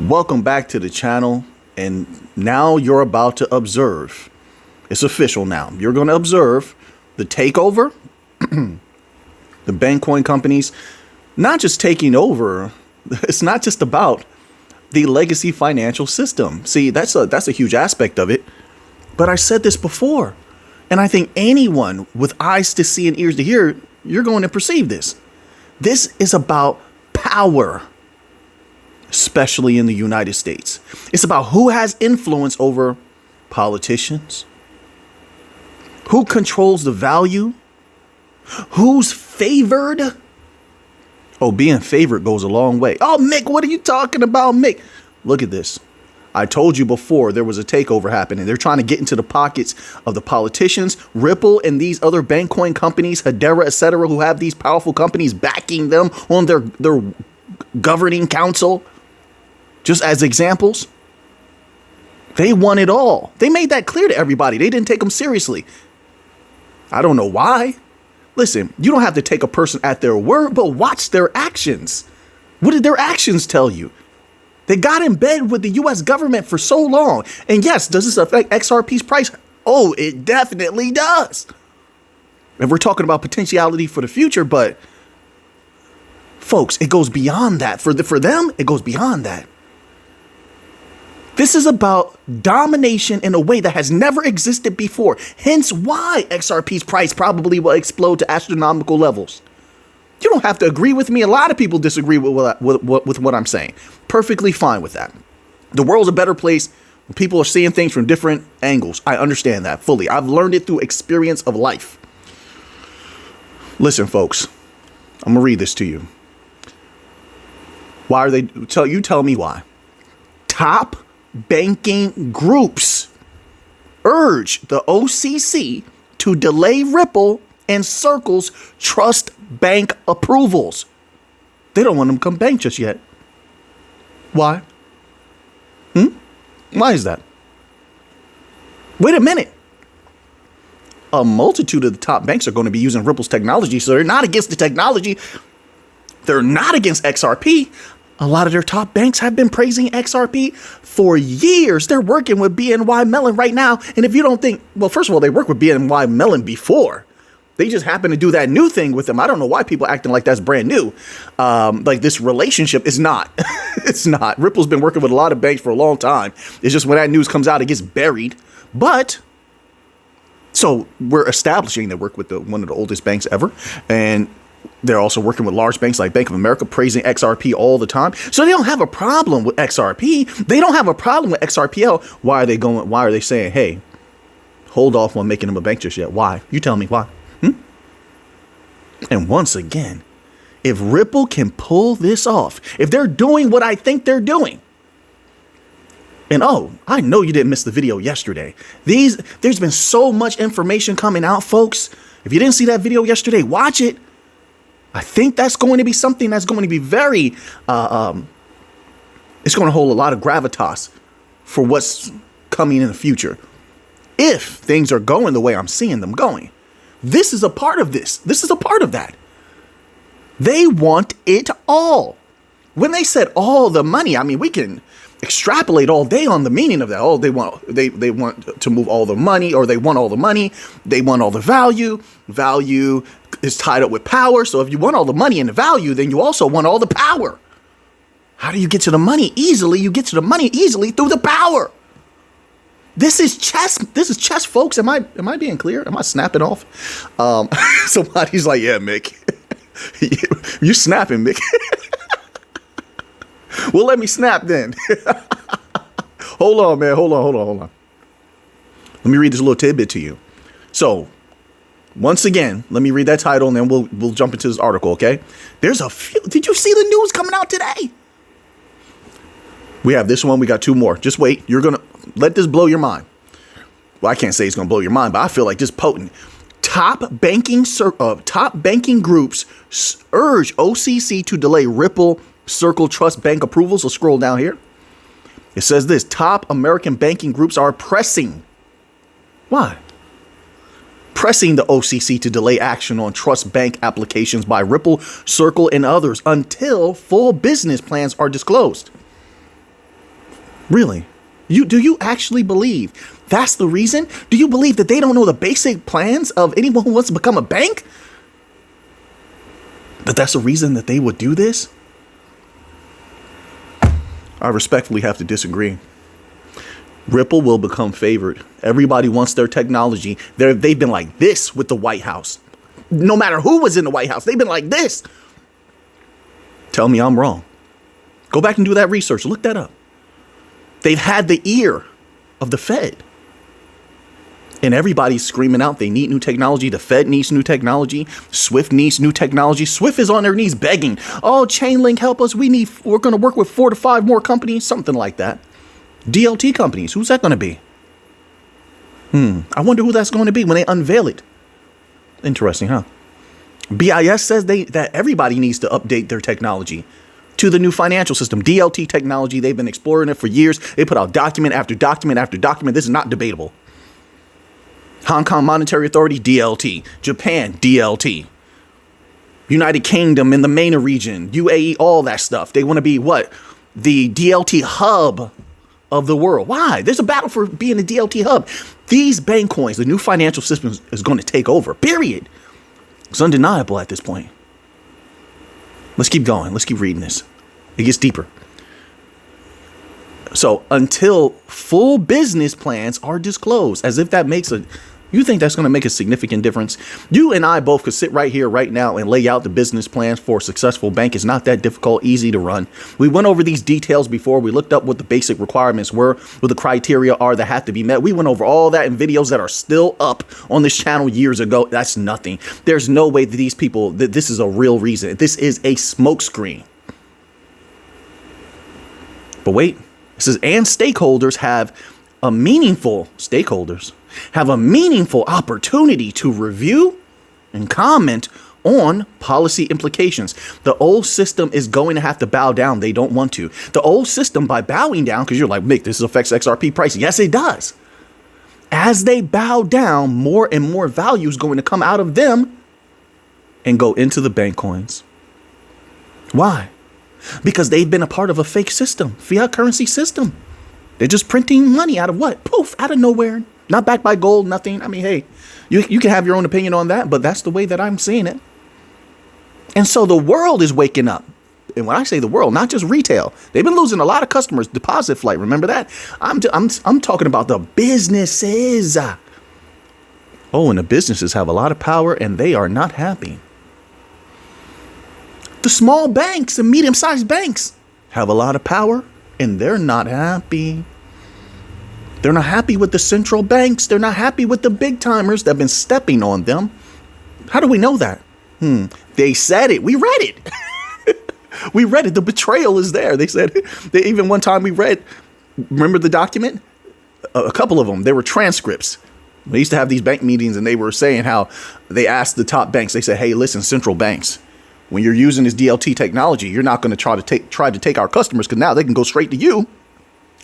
Welcome back to the channel, and now you're about to observe. It's official now. You're going to observe the takeover, the bank coin companies, not just taking over. It's not just about the legacy financial system. See, that's a huge aspect of it. But I said this before, and I think anyone with eyes to see and ears to hear, you're going to perceive this. This is about power, especially in the United States. It's about who has influence over politicians, who controls the value, who's favored. Oh, being favored goes a long way. Oh, Mick, what are you talking about, Mick? Look at this. I told you before there was a takeover happening. They're trying to get into the pockets of the politicians, Ripple and these other bank coin companies, Hedera, etc., who have these powerful companies backing them on their governing council. Just as examples, they want it all. They made that clear to everybody. They didn't take them seriously. I don't know why. Listen, you don't have to take a person at their word, but watch their actions. What did their actions tell you? They got in bed with the U.S. government for so long. And yes, does this affect XRP's price? Oh, it definitely does. And we're talking about potentiality for the future, but folks, it goes beyond that. For them, it goes beyond that. This is about domination in a way that has never existed before. Hence why XRP's price probably will explode to astronomical levels. You don't have to agree with me. A lot of people disagree with what I'm saying. Perfectly fine with that. The world's a better place when people are seeing things from different angles. I understand that fully. I've learned it through experience of life. Listen, folks, I'm going to read this to you. Why are they? Tell me why. Top banking groups urge the OCC to delay Ripple and Circle's trust bank approvals. They don't want them to come bank just yet. Why? Why is that? Wait a minute. A multitude of the top banks are going to be using Ripple's technology, so they're not against the technology. They're not against XRP. A lot of their top banks have been praising XRP for years. They're working with BNY Mellon right now. And if you don't think, well, first of all, they worked with BNY Mellon before. They just happen to do that new thing with them. I don't know why people acting like that's brand new. Like this relationship is not. It's not. Ripple's been working with a lot of banks for a long time. It's just when that news comes out, it gets buried. But so we're establishing they work with one of the oldest banks ever. And they're also working with large banks like Bank of America, praising XRP all the time. So they don't have a problem with XRP. They don't have a problem with XRPL. Why are they saying, hey, hold off on making them a bank just yet? Why? You tell me why. And once again, if Ripple can pull this off, if they're doing what I think they're doing, and oh, I know you didn't miss the video yesterday. There's been so much information coming out, folks. If you didn't see that video yesterday, watch it. I think that's going to be something that's going to be very, it's going to hold a lot of gravitas for what's coming in the future. If things are going the way I'm seeing them going. This is a part of this. This is a part of that. They want it all. When they said all the money, I mean, we can extrapolate all day on the meaning of that. Oh, they want to move all the money, or they want all the money. They want all the value. Value is tied up with power. So if you want all the money and the value, then you also want all the power. How do you get to the money easily? You get to the money easily through the power. This is chess. This is chess, folks. Am I being clear? Am I snapping off? Somebody's like, yeah, Mick. You snapping, Mick. Well, let me snap then. Hold on, man. Hold on. Let me read this little tidbit to you. So, once again, let me read that title and then we'll jump into this article, okay? There's a few. Did you see the news coming out today? We have this one. We got two more. Just wait. You're going to let this blow your mind. Well, I can't say it's going to blow your mind, but I feel like this potent. Top banking groups urge OCC to delay Ripple Circle Trust Bank approvals. So scroll down here. It says this. Top American banking groups are pressing. Why? Pressing the OCC to delay action on trust bank applications by Ripple, Circle, and others until full business plans are disclosed. Really? Do you actually believe that's the reason? Do you believe that they don't know the basic plans of anyone who wants to become a bank? But that's the reason that they would do this? I respectfully have to disagree. Ripple will become favored. Everybody wants their technology. They've been like this with the White House. No matter who was in the White House, they've been like this. Tell me I'm wrong. Go back and do that research. Look that up. They've had the ear of the Fed. And everybody's screaming out they need new technology. The Fed needs new technology. Swift needs new technology. Swift is on their knees begging, oh, Chainlink, help us. We're going to work with 4 to 5 more companies. Something like that. DLT companies. Who's that going to be? I wonder who that's going to be when they unveil it. Interesting, huh? BIS says that everybody needs to update their technology to the new financial system. DLT technology, they've been exploring it for years. They put out document after document after document. This is not debatable. Hong Kong Monetary Authority, DLT. Japan, DLT. United Kingdom in the MENA region, UAE, all that stuff. They want to be what? The DLT hub of the world. Why? There's a battle for being a DLT hub. These bank coins, the new financial system is going to take over, period. It's undeniable at this point. Let's keep going. Let's keep reading this. It gets deeper. So until full business plans are disclosed, as if that makes you think that's going to make a significant difference? You and I both could sit right here right now and lay out the business plans for a successful bank. It's not that difficult, easy to run. We went over these details before. We looked up what the basic requirements were, what the criteria are that have to be met. We went over all that in videos that are still up on this channel years ago. That's nothing. There's no way that these people, that this is a real reason. This is a smokescreen. But wait, it says, and stakeholders have a meaningful opportunity to review and comment on policy implications. The old system is going to have to bow down. They don't want to. The old system, by bowing down, because you're like, Mick, this affects XRP price. Yes, it does. As they bow down, more and more value is going to come out of them and go into the bank coins. Why? Because they've been a part of a fake system, fiat currency system. They're just printing money out of what? Poof, out of nowhere. Not backed by gold, nothing. I mean, hey, you can have your own opinion on that, but that's the way that I'm seeing it. And so the world is waking up. And when I say the world, not just retail, they've been losing a lot of customers. Deposit flight, remember that? I'm talking about the businesses. Oh, and the businesses have a lot of power, and they are not happy. The small banks and medium-sized banks have a lot of power, and they're not happy. They're not happy with the central banks. They're not happy with the big timers that have been stepping on them. How do we know that? They said it. We read it. We read it. The betrayal is there. They said, even one time we read, remember the document? A couple of them, they were transcripts. We used to have these bank meetings, and they were saying how they asked the top banks. They said, hey, listen, central banks, when you're using this DLT technology, you're not going to try to take our customers, because now they can go straight to you.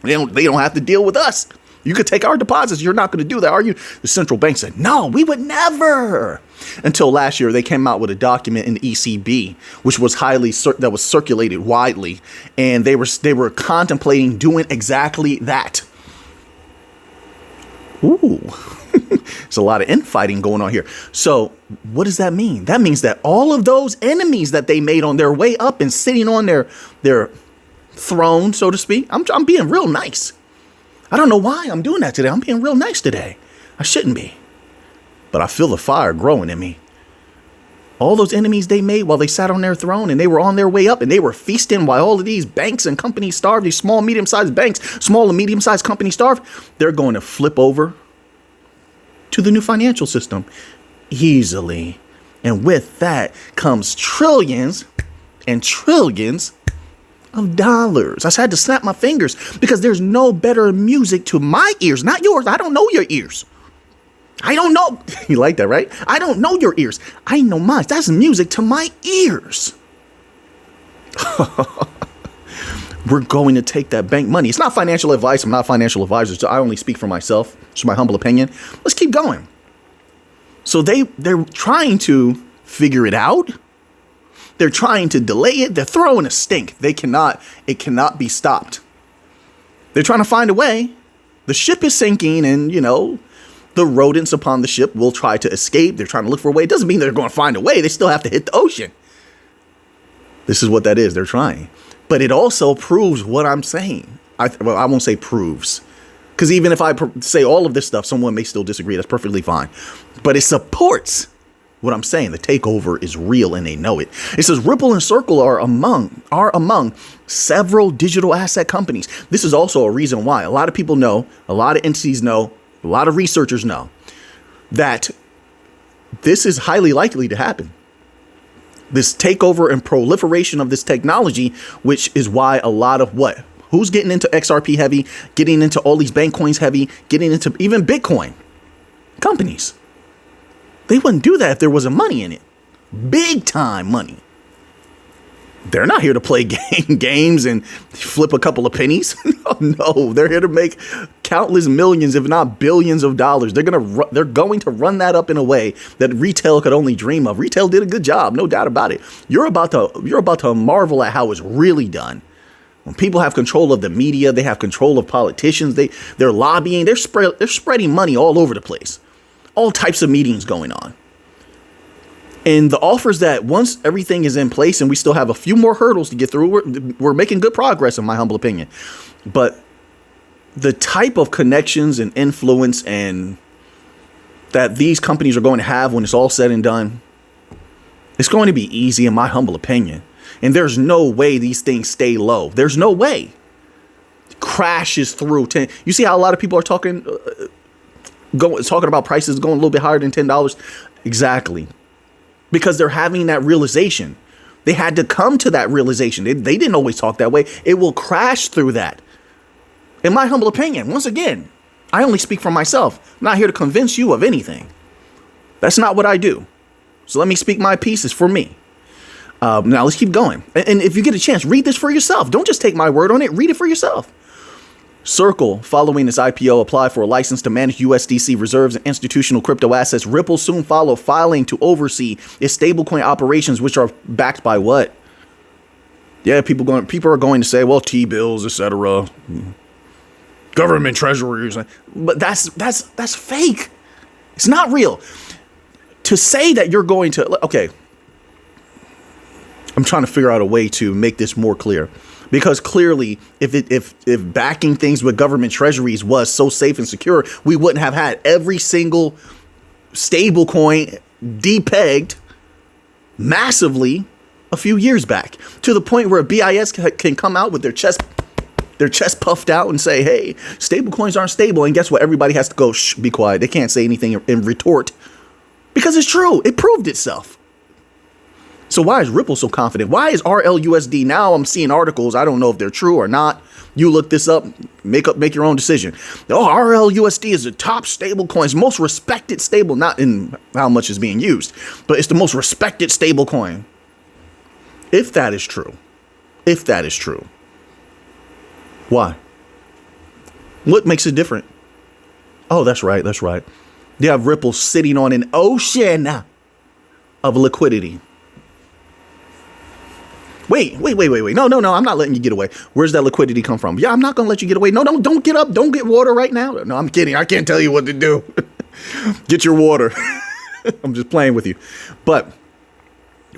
They don't have to deal with us. You could take our deposits. You're not going to do that, are you? The central bank said, no, we would never. Until last year, they came out with a document in the ECB, which was that was circulated widely. And they were contemplating doing exactly that. Ooh, there's a lot of infighting going on here. So what does that mean? That means that all of those enemies that they made on their way up and sitting on their throne, so to speak. I'm being real nice. I don't know why I'm doing that today. I'm being real nice today. I shouldn't be. But I feel the fire growing in me. All those enemies they made while they sat on their throne and they were on their way up and they were feasting while all of these banks and companies starved, these small, medium-sized banks, small and medium-sized companies starved, they're going to flip over to the new financial system easily. And with that comes trillions and trillions of dollars. I had to snap my fingers because there's no better music to my ears, not yours. I don't know your ears. I don't know. You like that, right? I don't know your ears. I know mine. That's music to my ears. We're going to take that bank money. It's not financial advice. I'm not a financial advisor, so I only speak for myself. It's my humble opinion. Let's keep going. So they're trying to figure it out. They're trying to delay it. They're throwing a stink. It cannot be stopped. They're trying to find a way. The ship is sinking, and, the rodents upon the ship will try to escape. They're trying to look for a way. It doesn't mean they're going to find a way. They still have to hit the ocean. This is what that is. They're trying. But it also proves what I'm saying. I won't say proves. Because even if I say all of this stuff, someone may still disagree. That's perfectly fine. But it supports what I'm saying. The takeover is real and they know it. It says Ripple and Circle are among several digital asset companies. This is also a reason why a lot of people know, a lot of entities know, a lot of researchers know that this is highly likely to happen. This takeover and proliferation of this technology, which is why a lot of who's getting into XRP heavy, getting into all these bank coins heavy, getting into even Bitcoin companies. They wouldn't do that if there wasn't money in it. Big time money. They're not here to play games and flip a couple of pennies. No, they're here to make countless millions, if not billions of dollars. They're going to run that up in a way that retail could only dream of. Retail did a good job, no doubt about it. You're about to marvel at how it's really done. When people have control of the media, they have control of politicians. They're lobbying. They're spreading money all over the place. All types of meetings going on. And the offers that once everything is in place and we still have a few more hurdles to get through, we're making good progress, in my humble opinion. But the type of connections and influence and that these companies are going to have when it's all said and done, it's going to be easy, in my humble opinion. And there's no way these things stay low. There's no way. Crashes through 10. You see how a lot of people are talking about prices going a little bit higher than $10? Exactly. Because they're having that realization. They had to come to that realization. They didn't always talk that way. It will crash through that. In my humble opinion, once again, I only speak for myself. I'm not here to convince you of anything. That's not what I do. So let me speak my pieces for me. Now let's keep going. And if you get a chance, read this for yourself. Don't just take my word on it. Read it for yourself. Circle, following its IPO, applied for a license to manage USDC reserves and institutional crypto assets. Ripple soon followed, filing to oversee its stablecoin operations, which are backed by what? Yeah, people are going to say, well, T-bills, etc., government treasuries, but that's fake. It's not real. To say that you're going to, okay, I'm trying to figure out a way to make this more clear. Because clearly, if backing things with government treasuries was so safe and secure, we wouldn't have had every single stable coin depegged massively a few years back, to the point where BIS can come out with their chest puffed out and say, hey, stable coins aren't stable. And guess what? Everybody has to go, shh, be quiet. They can't say anything in retort because it's true. It proved itself. So why is Ripple so confident? Why is RLUSD? Now I'm seeing articles. I don't know if they're true or not. You look this up, make your own decision. Oh, RLUSD is the top stable coin, it's most respected stable, not in how much is being used, but it's the most respected stable coin. If that is true, why? What makes it different? Oh, that's right. You have Ripple sitting on an ocean of liquidity. Wait. No. I'm not letting you get away. Where's that liquidity come from? Yeah, I'm not going to let you get away. No, don't get up. Don't get water right now. No, I'm kidding. I can't tell you what to do. Get your water. I'm just playing with you. But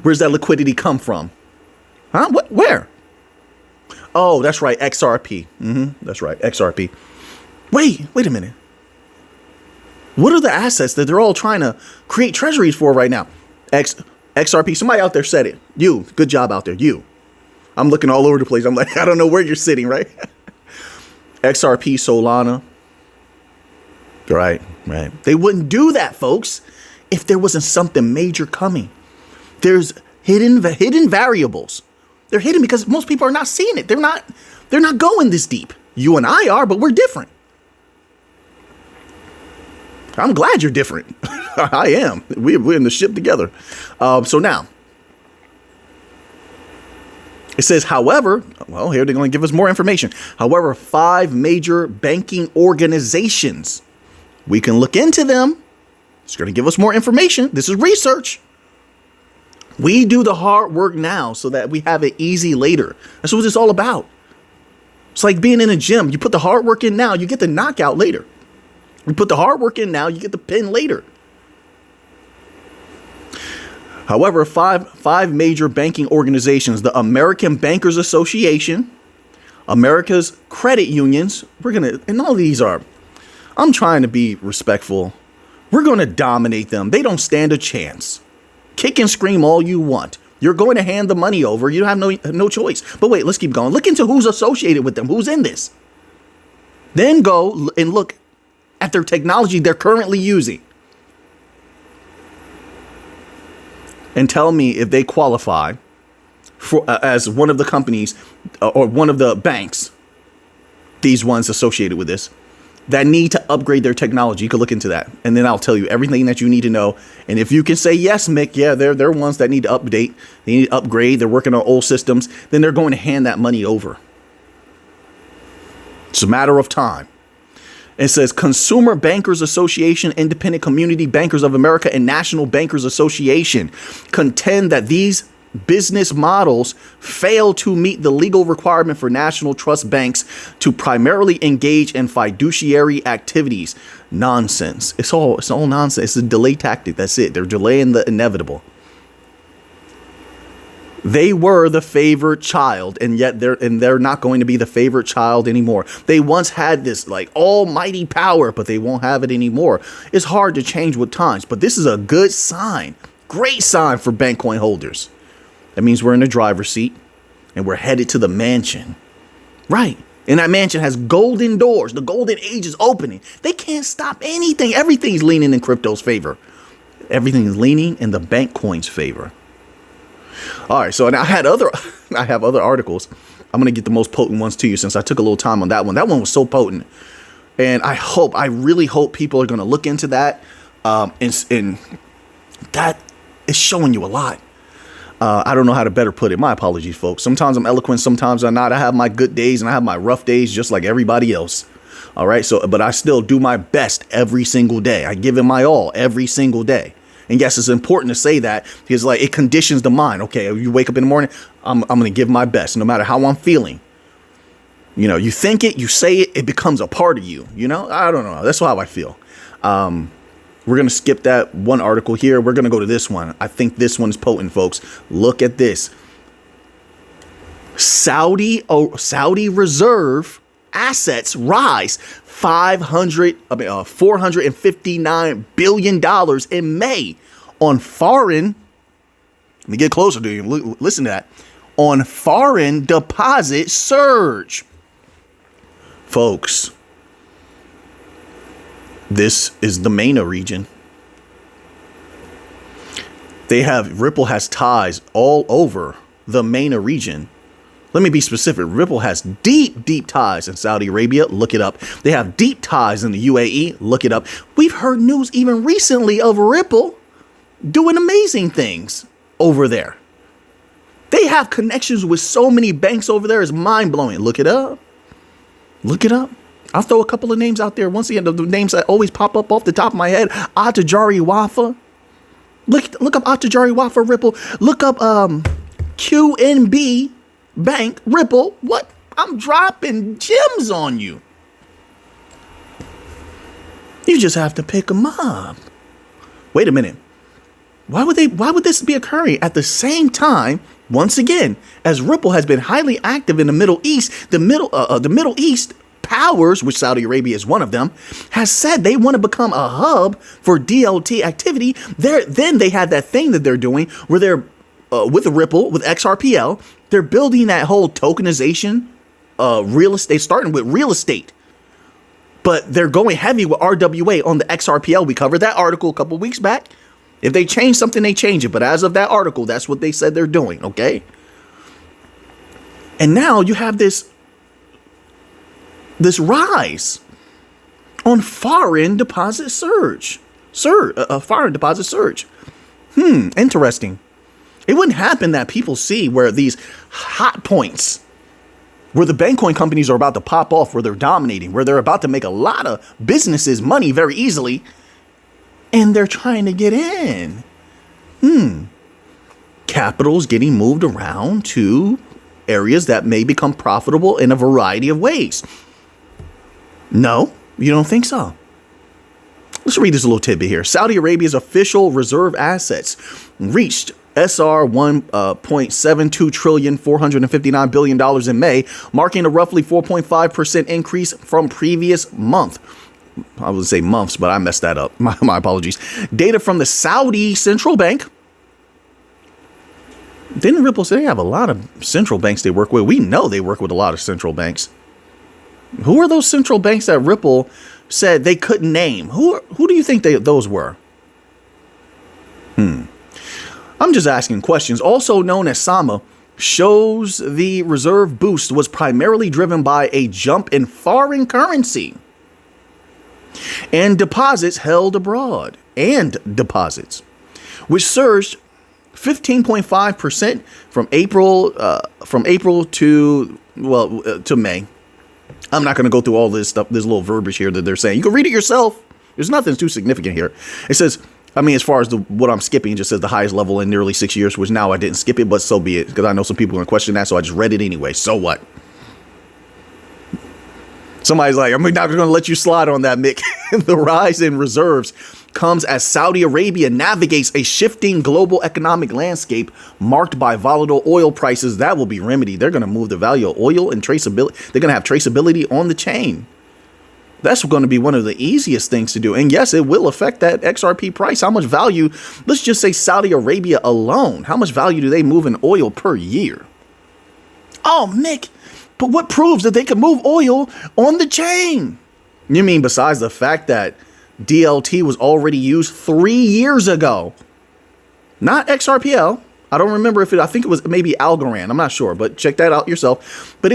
where's that liquidity come from? Huh? What? Where? Oh, that's right. XRP. That's right. XRP. Wait a minute. What are the assets that they're all trying to create treasuries for right now? XRP, somebody out there said it. You, good job out there. You. I'm looking all over the place. I'm like, I don't know where you're sitting, right? XRP, Solana. Right. They wouldn't do that, folks, if there wasn't something major coming. There's hidden variables. They're hidden because most people are not seeing it. They're not going this deep. You and I are, but we're different. I'm glad you're different. I am. We're in the ship together. So now, it says, however, well, here they're going to give us more information. However, 5 major banking organizations, we can look into them. It's going to give us more information. This is research. We do the hard work now so that we have it easy later. That's what it's all about. It's like being in a gym. You put the hard work in now, you get the knockout later. You put the hard work in now, you get the pin later. However, five major banking organizations, the American Bankers Association, America's credit unions, and all these are, I'm trying to be respectful. We're going to dominate them. They don't stand a chance. Kick and scream all you want. You're going to hand the money over. You have no choice. But wait, let's keep going. Look into who's associated with them. Who's in this? Then go and look at their technology they're currently using. And tell me if they qualify for as one of the companies or one of the banks, these ones associated with this, that need to upgrade their technology. You can look into that. And then I'll tell you everything that you need to know. And if you can say, yes, Mick, yeah, they're ones that need to update. They need to upgrade. They're working on old systems. Then they're going to hand that money over. It's a matter of time. It says Consumer Bankers Association, Independent Community Bankers of America, and National Bankers Association contend that these business models fail to meet the legal requirement for national trust banks to primarily engage in fiduciary activities. Nonsense. It's all nonsense. It's a delay tactic. That's it. They're delaying the inevitable. They were the favorite child, and yet they're not going to be the favorite child anymore. They once had this like almighty power, but they won't have it anymore. It's hard to change with times, but this is a good sign. Great sign for bank coin holders. That means we're in the driver's seat and we're headed to the mansion. Right. And that mansion has golden doors. The golden age is opening. They can't stop anything. Everything's leaning in crypto's favor. Everything is leaning in the bank coin's favor. All right. So now I have other articles. I'm going to get the most potent ones to you since I took a little time on that one. That one was so potent. And I really hope people are going to look into that. And that is showing you a lot. I don't know how to better put it. My apologies, folks. Sometimes I'm eloquent. Sometimes I'm not. I have my good days and I have my rough days just like everybody else. All right. So, but I still do my best every single day. I give it my all every single day. And yes, it's important to say that because like it conditions the mind. Okay. You wake up in the morning. I'm going to give my best no matter how I'm feeling. You know, you think it, you say it, it becomes a part of you. You know, I don't know. That's how I feel. We're going to skip that one article here. We're going to go to this one. I think this one is potent, folks. Look at this. Saudi reserve assets rise $459 billion in May on foreign. Let me get closer to you. Listen to that. On foreign deposit surge. Folks. This is the MENA region. Ripple has ties all over the MENA region. Let me be specific. Ripple has deep ties in Saudi Arabia. Look it up. They have deep ties in the UAE. Look it up. We've heard news even recently of Ripple doing amazing things over there. They have connections with so many banks over there. It's mind blowing. Look it up. Look it up. I'll throw a couple of names out there. Once again, the names that always pop up off the top of my head. Atajari Wafa. Look up Atajari Wafa Ripple. Look up QNB Bank Ripple. What? I'm dropping gems on you. You just have to pick them up. Wait a minute. Why would this be occurring at the same time, once again, as Ripple has been highly active in the Middle East? The Middle East powers, which Saudi Arabia is one of them, has said they want to become a hub for DLT activity. Then they have that thing that they're doing where they're with Ripple, with XRPL, they're building that whole tokenization, real estate, starting with real estate. But they're going heavy with RWA on the XRPL. We covered that article a couple weeks back. If they change something, they change it. But as of that article, that's what they said they're doing. Okay. And now you have this rise on foreign deposit surge. Foreign deposit surge. Interesting. It wouldn't happen that people see where these hot points, where the bank coin companies are about to pop off, where they're dominating, where they're about to make a lot of businesses money very easily, and they're trying to get in. Capital's getting moved around to areas that may become profitable in a variety of ways. No, you don't think so? Let's read this little tidbit here. Saudi Arabia's official reserve assets reached SR 1.72 trillion, $459 billion in May, marking a roughly 4.5% increase from previous month. I would say months, but I messed that up. My apologies. Data from the Saudi Central Bank. Didn't Ripple say they have a lot of central banks they work with? We know they work with a lot of central banks. Who are those central banks that Ripple said they couldn't name? Who do you think those were? I'm just asking questions. Also known as SAMA, shows the reserve boost was primarily driven by a jump in foreign currency and deposits held abroad, which surged 15.5% from April to May. I'm not going to go through all this stuff, this little verbiage here that they're saying. You can read it yourself. There's nothing too significant here. It says, as far as what I'm skipping, it just says the highest level in nearly 6 years, which now I didn't skip it, but so be it, because I know some people are going to question that, so I just read it anyway. So what? Somebody's like, I'm not going to let you slide on that, Mick. The rise in reserves comes as Saudi Arabia navigates a shifting global economic landscape marked by volatile oil prices that will be remedied. They're going to move the value of oil and traceability. They're going to have traceability on the chain. That's going to be one of the easiest things to do. And yes, it will affect that XRP price. How much value, let's just say Saudi Arabia alone, how much value do they move in oil per year? Oh, Mick, but what proves that they can move oil on the chain? You mean besides the fact that DLT was already used 3 years ago? Not XRPL. I don't remember I think it was maybe Algorand. I'm not sure, but check that out yourself. But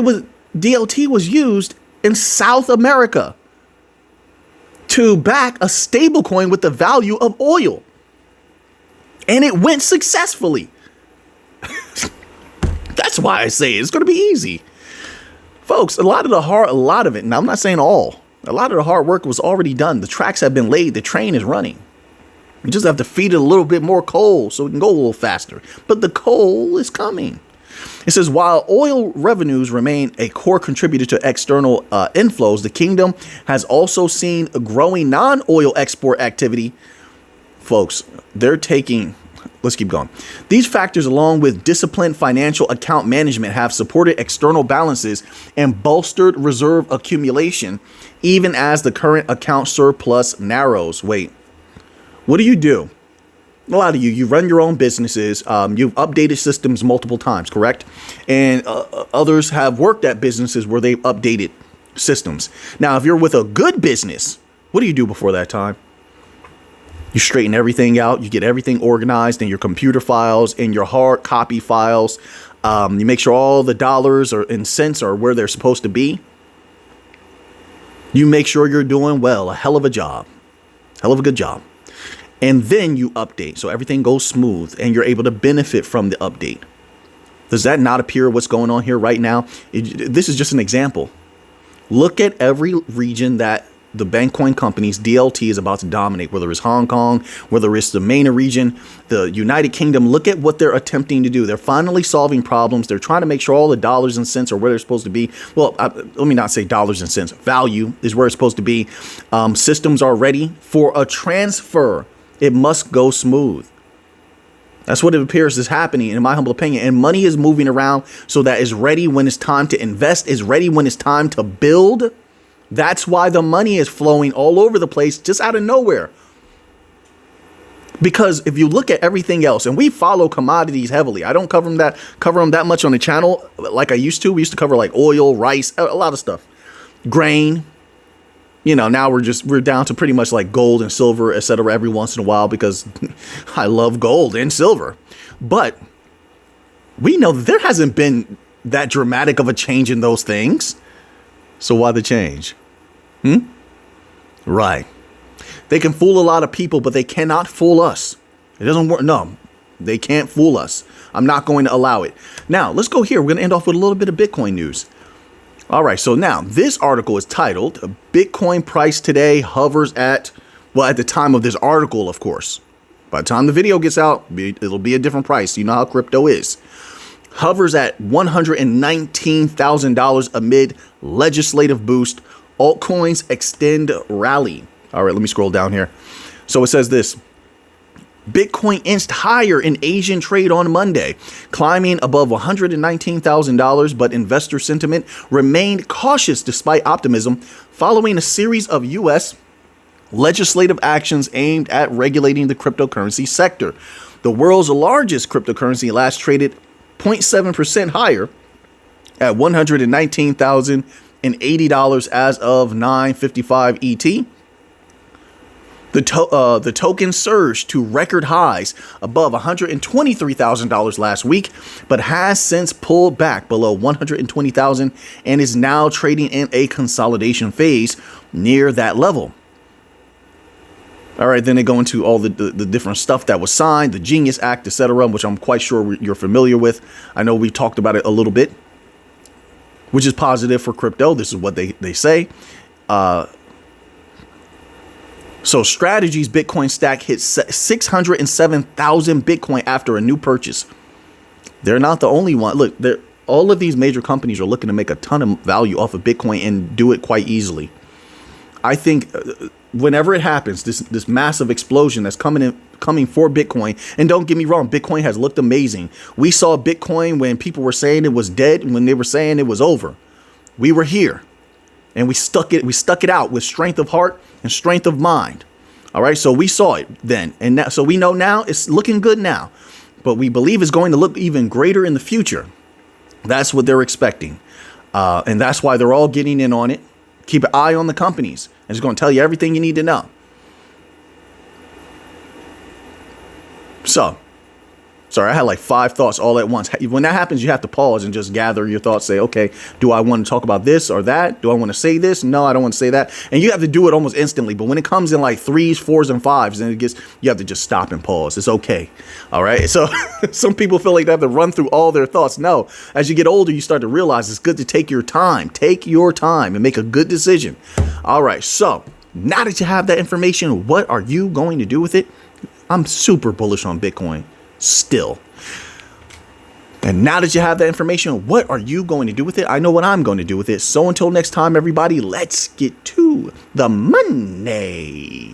DLT was used in South America to back a stable coin with the value of oil. And it went successfully. That's why I say it's going to be easy. Folks, a lot of it, and I'm not saying all, a lot of the hard work was already done. The tracks have been laid. The train is running. You just have to feed it a little bit more coal so it can go a little faster. But the coal is coming. It says, while oil revenues remain a core contributor to external inflows, the kingdom has also seen a growing non-oil export activity. Folks, let's keep going. These factors, along with disciplined financial account management, have supported external balances and bolstered reserve accumulation, even as the current account surplus narrows. Wait, what do? A lot of you run your own businesses. You've updated systems multiple times, correct? And others have worked at businesses where they've updated systems. Now, if you're with a good business, what do you do before that time? You straighten everything out. You get everything organized in your computer files, in your hard copy files. You make sure all the dollars and cents are where they're supposed to be. You make sure you're doing well. A hell of a job. Hell of a good job. And then you update so everything goes smooth and you're able to benefit from the update. Does that not appear what's going on here right now? This is just an example. Look at every region that the Bankcoin companies, DLT, is about to dominate, whether it's Hong Kong, whether it's the MENA region, the United Kingdom. Look at what they're attempting to do. They're finally solving problems. They're trying to make sure all the dollars and cents are where they're supposed to be. Well, let me not say dollars and cents. Value is where it's supposed to be. Systems are ready for a transfer. It must go smooth. That's what it appears is happening, in my humble opinion. And money is moving around so that it's ready when it's time to invest, is ready when it's time to build. That's why the money is flowing all over the place, just out of nowhere. Because if you look at everything else, and we follow commodities heavily, I don't cover them that much on the channel like I used to. We used to cover like oil, rice, a lot of stuff, grain. Now we're down to pretty much like gold and silver, etc. every once in a while because I love gold and silver. But we know that there hasn't been that dramatic of a change in those things. So why the change? Right. They can fool a lot of people, but they cannot fool us. It doesn't work. No, they can't fool us. I'm not going to allow it. Now, let's go here. We're going to end off with a little bit of Bitcoin news. All right, so now this article is titled Bitcoin price today hovers at the time of this article, of course. By the time the video gets out, it'll be a different price. You know how crypto is. hovers at $119,000 amid legislative boost. Altcoins extend rally. All right, let me scroll down here. So it says this. Bitcoin inched higher in Asian trade on Monday, climbing above $119,000, but investor sentiment remained cautious despite optimism following a series of U.S. legislative actions aimed at regulating the cryptocurrency sector. The world's largest cryptocurrency last traded 0.7% higher at $119,080 as of 9:55 ET. The token surged to record highs above $123,000 last week, but has since pulled back below $120,000 and is now trading in a consolidation phase near that level. All right, then they go into all the different stuff that was signed, the Genius Act, etc., which I'm quite sure you're familiar with. I know we talked about it a little bit, which is positive for crypto. This is what they say. So Strategy's Bitcoin stack hit 607,000 Bitcoin after a new purchase. They're not the only one. Look, all of these major companies are looking to make a ton of value off of Bitcoin and do it quite easily. I think whenever it happens, this massive explosion that's coming for Bitcoin, and don't get me wrong, Bitcoin has looked amazing. We saw Bitcoin when people were saying it was dead, when they were saying it was over. We were here. And we stuck it out with strength of heart and strength of mind. All right. So we saw it then. And now, so we know now it's looking good now, but we believe it's going to look even greater in the future. That's what they're expecting. And that's why they're all getting in on it. Keep an eye on the companies. And it's going to tell you everything you need to know. So, sorry, I had like 5 thoughts all at once. When that happens, you have to pause and just gather your thoughts. Say, okay, do I want to talk about this or that? Do I want to say this? No, I don't want to say that. And you have to do it almost instantly. But when it comes in like 3s, 4s, and 5s, then you have to just stop and pause. It's okay. All right. So some people feel like they have to run through all their thoughts. No, as you get older, you start to realize it's good to take your time. Take your time and make a good decision. All right. So now that you have that information, what are you going to do with it? I'm super bullish on Bitcoin. Still. And now that you have that information, what are you going to do with it? I know what I'm going to do with it. So until next time, everybody, let's get to the money.